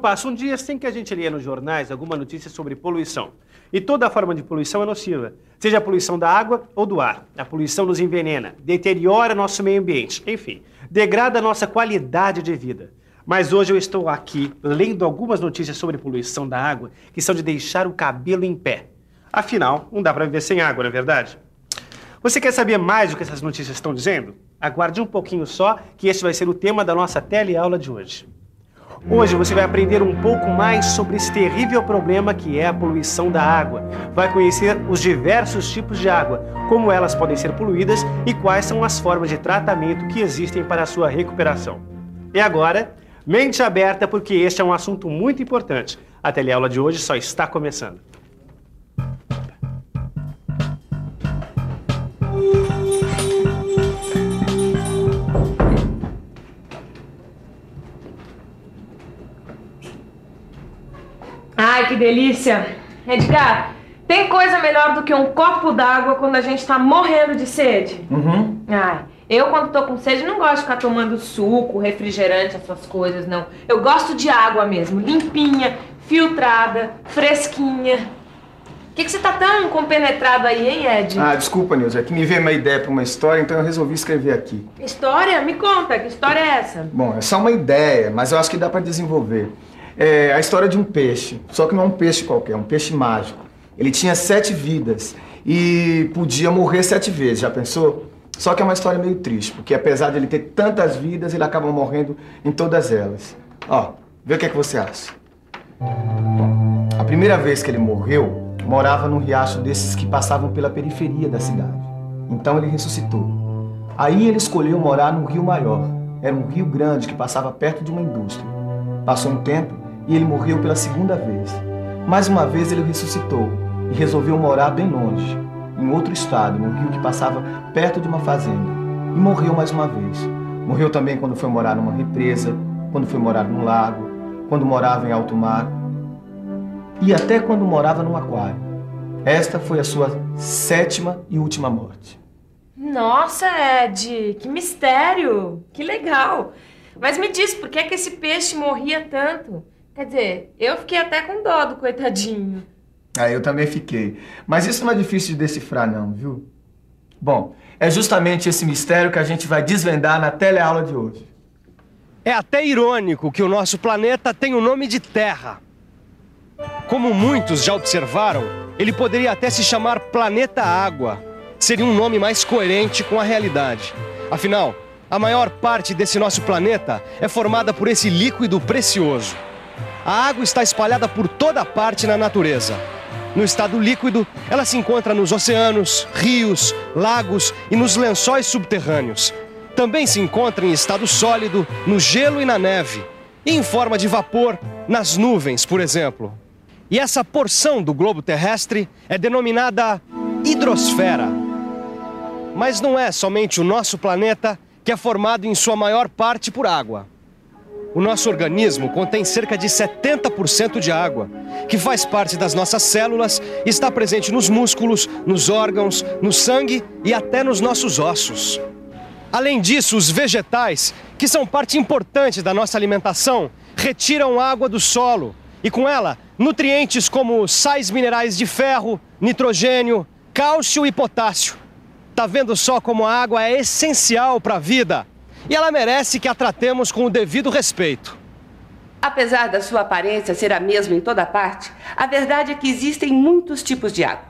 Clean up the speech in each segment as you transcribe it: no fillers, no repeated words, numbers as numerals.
passam dias sem que a gente leia nos jornais alguma notícia sobre poluição. E toda forma de poluição é nociva, seja a poluição da água ou do ar. A poluição nos envenena, deteriora nosso meio ambiente, enfim, degrada a nossa qualidade de vida. Mas hoje eu estou aqui lendo algumas notícias sobre poluição da água que são de deixar o cabelo em pé. Afinal, não dá para viver sem água, não é verdade? Você quer saber mais do que essas notícias estão dizendo? Aguarde um pouquinho só, que esse vai ser o tema da nossa teleaula de hoje. Hoje você vai aprender um pouco mais sobre esse terrível problema que é a poluição da água. Vai conhecer os diversos tipos de água, como elas podem ser poluídas e quais são as formas de tratamento que existem para a sua recuperação. E agora, mente aberta, porque este é um assunto muito importante. A teleaula de hoje só está começando. Ai, que delícia! Edgar, tem coisa melhor do que um copo d'água quando a gente tá morrendo de sede? Ai, eu quando tô com sede não gosto de ficar tomando suco, refrigerante, essas coisas, não. Eu gosto de água mesmo, limpinha, filtrada, fresquinha. Por que você tá tão compenetrado aí, hein, Ed? Ah, desculpa, Nilza, é que me veio uma ideia pra uma história, então eu resolvi escrever aqui. História? Me conta, que história é essa? Bom, é só uma ideia, mas eu acho que dá pra desenvolver. É a história de um peixe, só que não é um peixe qualquer, é um peixe mágico. Ele tinha 7 vidas e podia morrer 7 vezes, já pensou? Só que é uma história meio triste, porque apesar de ele ter tantas vidas, ele acaba morrendo em todas elas. Ó, vê o que é que você acha. Bom, a primeira vez que ele morreu, morava num riacho desses que passavam pela periferia da cidade. Então ele ressuscitou. Aí ele escolheu morar num rio maior. Era um rio grande que passava perto de uma indústria. Passou um tempo e ele morreu pela segunda vez. Mais uma vez ele ressuscitou e resolveu morar bem longe, em outro estado, num rio que passava perto de uma fazenda. E morreu mais uma vez. Morreu também quando foi morar numa represa, quando foi morar num lago, quando morava em alto mar e até quando morava num aquário. Esta foi a sua 7ª e última morte. Nossa, Ed, que mistério! Que legal! Mas me diz, por que é que esse peixe morria tanto? Quer dizer, eu fiquei até com dó do coitadinho. Ah, eu também fiquei. Mas isso não é difícil de decifrar não, viu? Bom, é justamente esse mistério que a gente vai desvendar na teleaula de hoje. É até irônico que o nosso planeta tem o nome de Terra. Como muitos já observaram, ele poderia até se chamar Planeta Água. Seria um nome mais coerente com a realidade. Afinal, a maior parte desse nosso planeta é formada por esse líquido precioso. A água está espalhada por toda parte na natureza. No estado líquido, ela se encontra nos oceanos, rios, lagos e nos lençóis subterrâneos. Também se encontra em estado sólido, no gelo e na neve. E em forma de vapor, nas nuvens, por exemplo. E essa porção do globo terrestre é denominada hidrosfera. Mas não é somente o nosso planeta que é formado em sua maior parte por água. O nosso organismo contém cerca de 70% de água, que faz parte das nossas células e está presente nos músculos, nos órgãos, no sangue e até nos nossos ossos. Além disso, os vegetais, que são parte importante da nossa alimentação, retiram água do solo e, com ela, nutrientes como sais minerais de ferro, nitrogênio, cálcio e potássio. Tá vendo só como a água é essencial para a vida? E ela merece que a tratemos com o devido respeito. Apesar da sua aparência ser a mesma em toda parte, a verdade é que existem muitos tipos de água.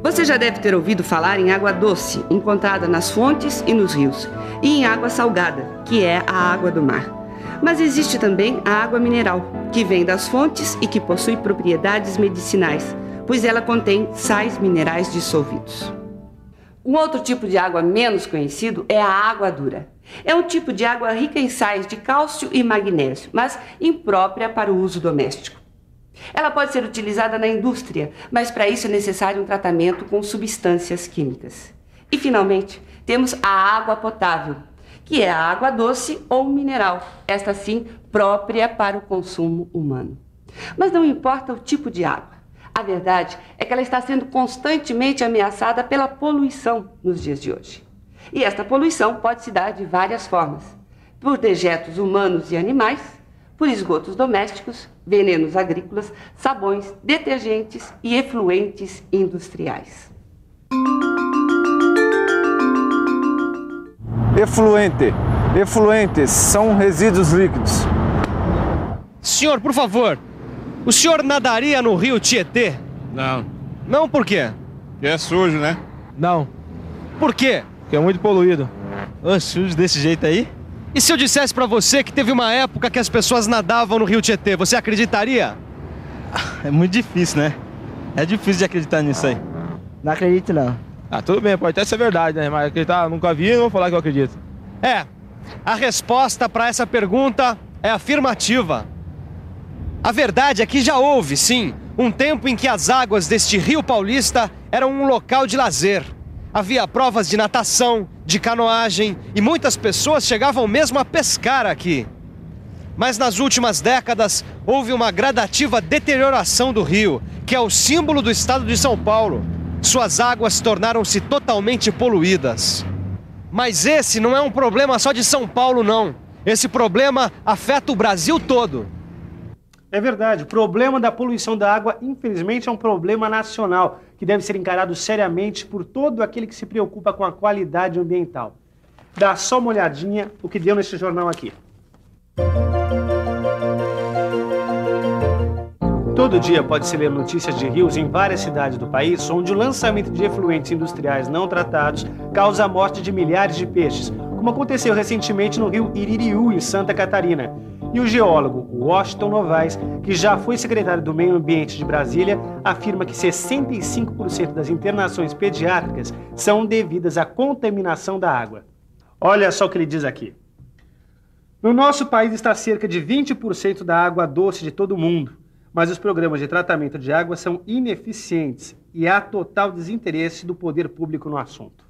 Você já deve ter ouvido falar em água doce, encontrada nas fontes e nos rios, e em água salgada, que é a água do mar. Mas existe também a água mineral, que vem das fontes e que possui propriedades medicinais, pois ela contém sais minerais dissolvidos. Um outro tipo de água menos conhecido é a água dura. É um tipo de água rica em sais de cálcio e magnésio, mas imprópria para o uso doméstico. Ela pode ser utilizada na indústria, mas para isso é necessário um tratamento com substâncias químicas. E, finalmente, temos a água potável, que é a água doce ou mineral, esta sim própria para o consumo humano. Mas não importa o tipo de água. A verdade é que ela está sendo constantemente ameaçada pela poluição nos dias de hoje. E esta poluição pode se dar de várias formas. Por dejetos humanos e animais, por esgotos domésticos, venenos agrícolas, sabões, detergentes e efluentes industriais. Efluentes são resíduos líquidos. Senhor, por favor, o senhor nadaria no rio Tietê? Não. Não, por quê? Porque é sujo, né? Não, Por quê? porque é muito poluído. Ô, sujo desse jeito aí? E se eu dissesse pra você que teve uma época que as pessoas nadavam no rio Tietê, você acreditaria? É muito difícil, né? É difícil de acreditar nisso aí. Não acredito, não. Ah, tudo bem, pode até ser verdade, né? Mas acreditar, nunca vi, não vou falar que eu acredito. A resposta pra essa pergunta é afirmativa. A verdade é que já houve, sim, um tempo em que as águas deste rio paulista eram um local de lazer. Havia provas de natação, de canoagem e muitas pessoas chegavam mesmo a pescar aqui. Mas nas últimas décadas houve uma gradativa deterioração do rio, que é o símbolo do estado de São Paulo. Suas águas tornaram-se totalmente poluídas. Mas esse não é um problema só de São Paulo, não. Esse problema afeta o Brasil todo. É verdade, o problema da poluição da água, infelizmente, é um problema nacional, que deve ser encarado seriamente por todo aquele que se preocupa com a qualidade ambiental. Dá só uma olhadinha o que deu nesse jornal aqui. Todo dia pode-se ler notícias de rios em várias cidades do país, onde o lançamento de efluentes industriais não tratados causa a morte de milhares de peixes, como aconteceu recentemente no rio Iririú, em Santa Catarina. E o geólogo Washington Novaes, que já foi secretário do Meio Ambiente de Brasília, afirma que 65% das internações pediátricas são devidas à contaminação da água. Olha só o que ele diz aqui. No nosso país está cerca de 20% da água doce de todo o mundo, mas os programas de tratamento de água são ineficientes e há total desinteresse do poder público no assunto.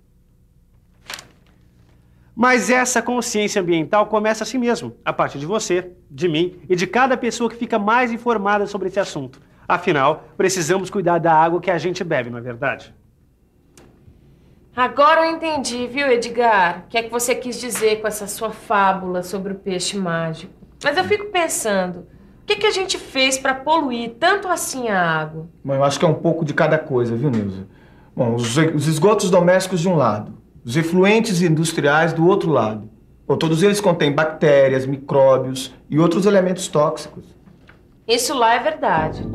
Mas essa consciência ambiental começa assim mesmo, a partir de você, de mim e de cada pessoa que fica mais informada sobre esse assunto. Afinal, precisamos cuidar da água que a gente bebe, não é verdade? Agora eu entendi, viu, Edgar? O que é que você quis dizer com essa sua fábula sobre o peixe mágico. Mas eu fico pensando, o que a gente fez para poluir tanto assim a água? Bom, eu acho que é um pouco de cada coisa, viu, Nilza? Bom, os esgotos domésticos de um lado, os efluentes industriais do outro lado. Bom, todos eles contêm bactérias, micróbios e outros elementos tóxicos. Isso lá é verdade.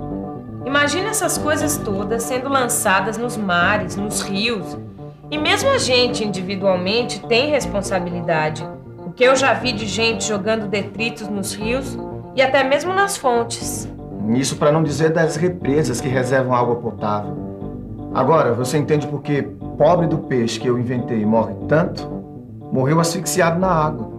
Imagina essas coisas todas sendo lançadas nos mares, nos rios. E mesmo a gente, individualmente, tem responsabilidade. O que eu já vi de gente jogando detritos nos rios e até mesmo nas fontes. Isso para não dizer das represas que reservam água potável. Agora, você entende por que pobre do peixe que eu inventei morre tanto? Morreu asfixiado na água.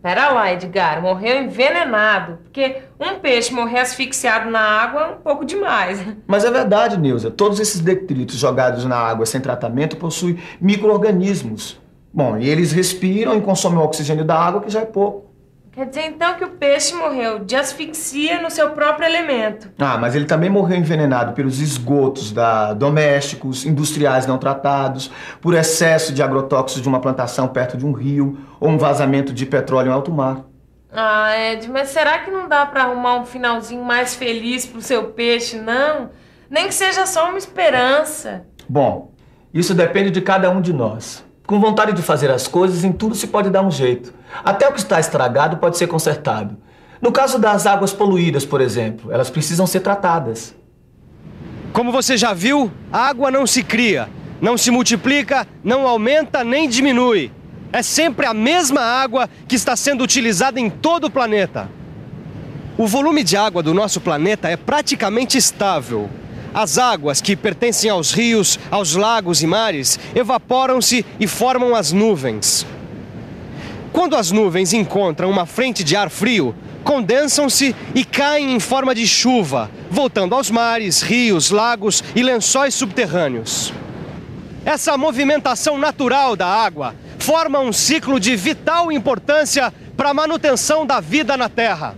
Pera lá, Edgar, morreu envenenado. Porque um peixe morrer asfixiado na água é um pouco demais. Mas é verdade, Nilza. Todos esses detritos jogados na água sem tratamento possuem micro-organismos. Bom, e eles respiram e consomem o oxigênio da água, que já é pouco. Quer dizer, então, que o peixe morreu de asfixia no seu próprio elemento. Ah, mas ele também morreu envenenado pelos esgotos domésticos, industriais não tratados, por excesso de agrotóxicos de uma plantação perto de um rio, ou um vazamento de petróleo em alto mar. Ah, Ed, mas será que não dá para arrumar um finalzinho mais feliz pro seu peixe, não? Nem que seja só uma esperança. Bom, isso depende de cada um de nós. Com vontade de fazer as coisas, em tudo se pode dar um jeito. Até o que está estragado pode ser consertado. No caso das águas poluídas, por exemplo, elas precisam ser tratadas. Como você já viu, a água não se cria, não se multiplica, não aumenta nem diminui. É sempre a mesma água que está sendo utilizada em todo o planeta. O volume de água do nosso planeta é praticamente estável. As águas que pertencem aos rios, aos lagos e mares evaporam-se e formam as nuvens. Quando as nuvens encontram uma frente de ar frio, condensam-se e caem em forma de chuva, voltando aos mares, rios, lagos e lençóis subterrâneos. Essa movimentação natural da água forma um ciclo de vital importância para a manutenção da vida na Terra.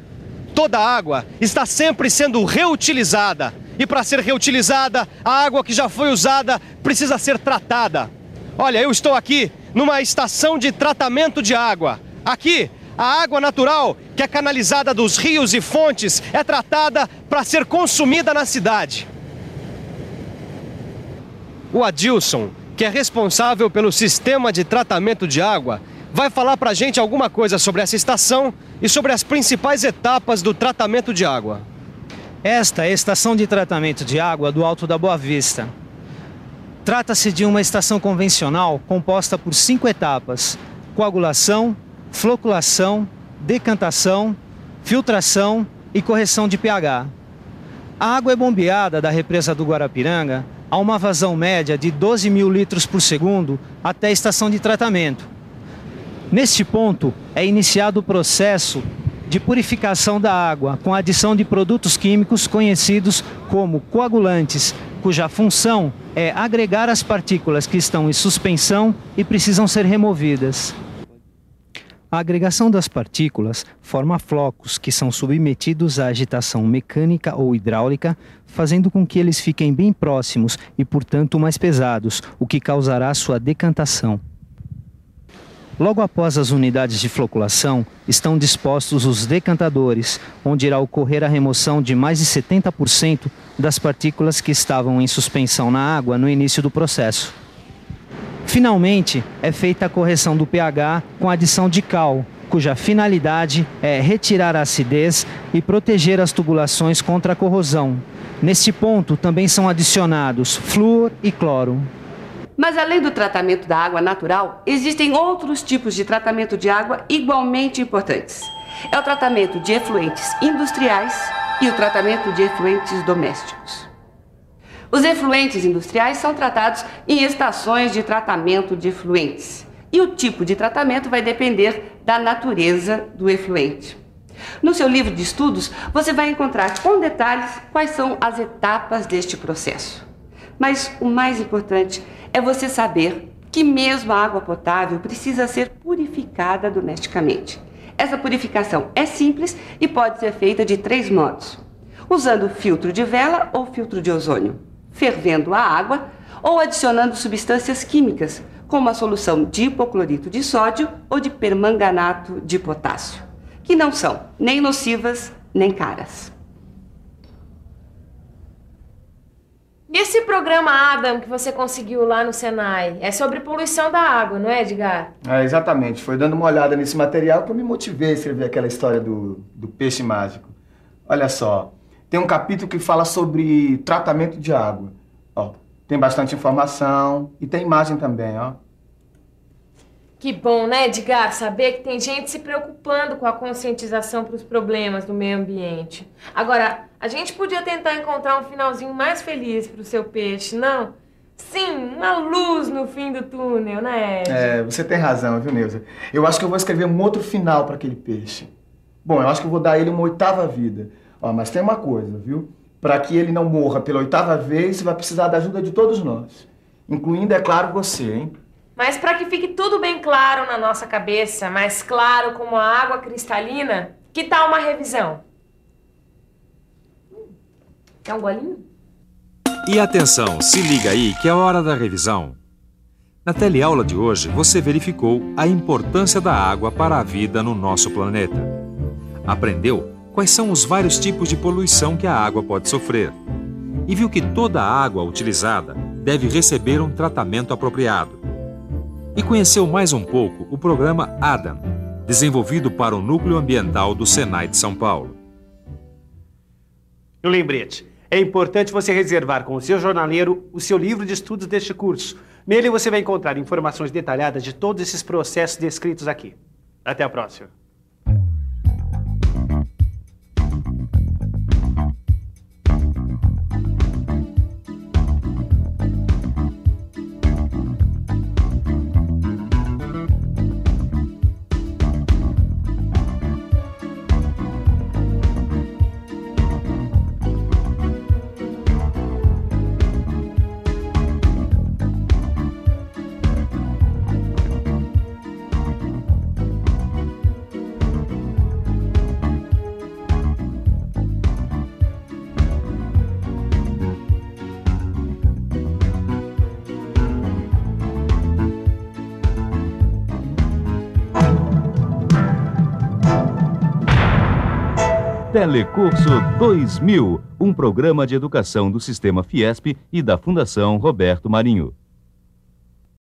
Toda a água está sempre sendo reutilizada. E para ser reutilizada, a água que já foi usada precisa ser tratada. Olha, eu estou aqui numa estação de tratamento de água. Aqui, A água natural, que é canalizada dos rios e fontes, é tratada para ser consumida na cidade. O Adilson, que é responsável pelo sistema de tratamento de água, vai falar para a gente alguma coisa sobre essa estação e sobre as principais etapas do tratamento de água. Esta é a estação de tratamento de água do Alto da Boa Vista. Trata-se de uma estação convencional composta por 5 etapas: coagulação, floculação, decantação, filtração e correção de pH. A água é bombeada da represa do Guarapiranga a uma vazão média de 12 mil litros por segundo até a estação de tratamento. Neste ponto, é iniciado o processo de purificação da água com a adição de produtos químicos conhecidos como coagulantes, cuja função é agregar as partículas que estão em suspensão e precisam ser removidas. A agregação das partículas forma flocos que são submetidos à agitação mecânica ou hidráulica, fazendo com que eles fiquem bem próximos e, portanto, mais pesados, o que causará sua decantação. Logo após as unidades de floculação, estão dispostos os decantadores, onde irá ocorrer a remoção de mais de 70% das partículas que estavam em suspensão na água no início do processo. Finalmente, é feita a correção do pH com a adição de cal, cuja finalidade é retirar a acidez e proteger as tubulações contra a corrosão. Neste ponto, também são adicionados flúor e cloro. Mas além do tratamento da água natural, existem outros tipos de tratamento de água igualmente importantes. É o tratamento de efluentes industriais e o tratamento de efluentes domésticos. Os efluentes industriais são tratados em estações de tratamento de efluentes. E o tipo de tratamento vai depender da natureza do efluente. No seu livro de estudos, você vai encontrar com detalhes quais são as etapas deste processo. Mas o mais importante é você saber que mesmo a água potável precisa ser purificada domesticamente. Essa purificação é simples e pode ser feita de 3 modos: usando filtro de vela ou filtro de ozônio, fervendo a água ou adicionando substâncias químicas, como a solução de hipoclorito de sódio ou de permanganato de potássio, que não são nem nocivas nem caras. E esse programa Adam que você conseguiu lá no Senai? É sobre poluição da água, não é, Edgar? Exatamente. Foi dando uma olhada nesse material que eu me motivei a escrever aquela história do peixe mágico. Olha só, tem um capítulo que fala sobre tratamento de água. Ó, tem bastante informação e tem imagem também, ó. Que bom, né, Edgar, saber que tem gente se preocupando com a conscientização para os problemas do meio ambiente. Agora, a gente podia tentar encontrar um finalzinho mais feliz para o seu peixe, não? Sim, uma luz no fim do túnel, né, Ed? Você tem razão, viu, Neuza? Eu acho que eu vou escrever um outro final para aquele peixe. Bom, eu acho que eu vou dar a ele uma 8ª vida. Ó, mas tem uma coisa, viu? Para que ele não morra pela 8ª vez, você vai precisar da ajuda de todos nós. Incluindo, é claro, você, hein? Mas para que fique tudo bem claro na nossa cabeça, mais claro como a água cristalina, que tal uma revisão? Quer um golinho? E atenção, se liga aí que é hora da revisão. Na teleaula de hoje, você verificou a importância da água para a vida no nosso planeta. Aprendeu quais são os vários tipos de poluição que a água pode sofrer. E viu que toda a água utilizada deve receber um tratamento apropriado. E conheceu mais um pouco o programa Adam, desenvolvido para o Núcleo Ambiental do Senai de São Paulo. Um lembrete. É importante você reservar com o seu jornaleiro o seu livro de estudos deste curso. Nele você vai encontrar informações detalhadas de todos esses processos descritos aqui. Até a próxima. Telecurso 2000, um programa de educação do Sistema Fiesp e da Fundação Roberto Marinho.